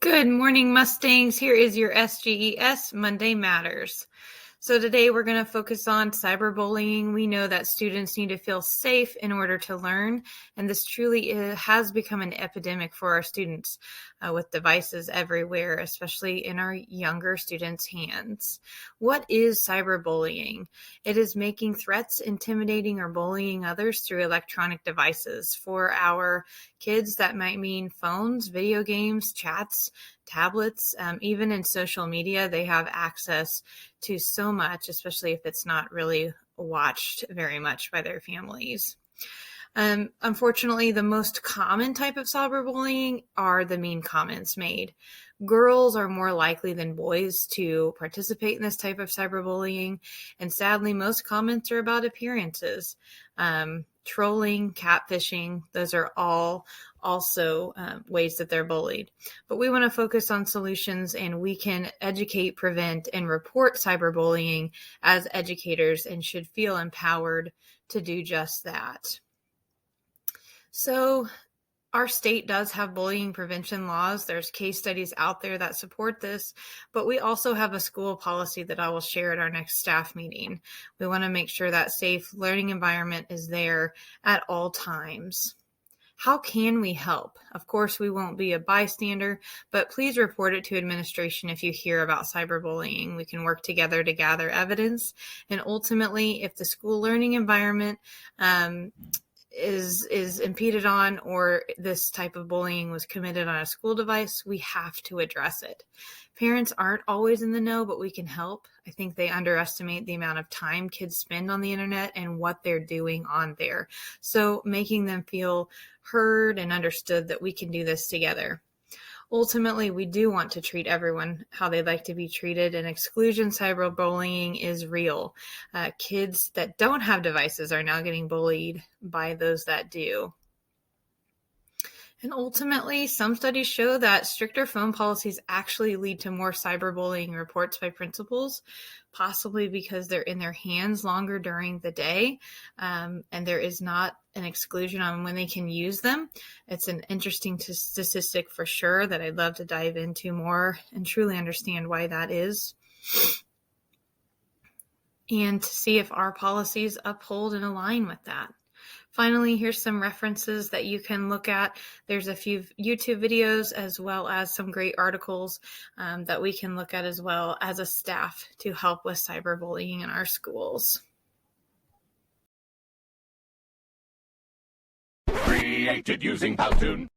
Good morning, Mustangs. Here is your SGES Monday Matters. So today we're going to focus on cyberbullying. We know that students need to feel safe in order to learn, and this truly has become an epidemic for our students with devices everywhere, especially in our younger students' hands. What is cyberbullying? It is making threats, intimidating, or bullying others through electronic devices. For our kids, that might mean phones, video games, chats, tablets, even in social media. They have access to so much, especially if it's not really watched very much by their families. Unfortunately, the most common type of cyberbullying are the mean comments made. Girls are more likely than boys to participate in this type of cyberbullying, and sadly, most comments are about appearances. Trolling, catfishing, those are all also ways that they're bullied. But we want to focus on solutions, and we can educate, prevent, and report cyberbullying as educators and should feel empowered to do just that. So our state does have bullying prevention laws. There's case studies out there that support this, but we also have a school policy that I will share at our next staff meeting. We want to make sure that safe learning environment is there at all times. How can we help? Of course, we won't be a bystander, but please report it to administration if you hear about cyberbullying. We can work together to gather evidence, and ultimately, if the school learning environment is impeded on, or this type of bullying was committed on a school device, we have to address it. Parents aren't always in the know, but we can help. I think they underestimate the amount of time kids spend on the internet and what they're doing on there. So making them feel heard and understood that we can do this together. Ultimately, we do want to treat everyone how they'd like to be treated, and exclusion cyberbullying is real. Kids that don't have devices are now getting bullied by those that do. And ultimately, some studies show that stricter phone policies actually lead to more cyberbullying reports by principals, possibly because they're in their hands longer during the day, and there is not an exclusion on when they can use them. It's an interesting statistic for sure that I'd love to dive into more and truly understand why that is, and to see if our policies uphold and align with that. Finally, here's some references that you can look at. There's a few YouTube videos as well as some great articles that we can look at as well as a staff to help with cyberbullying in our schools. Created using Powtoon.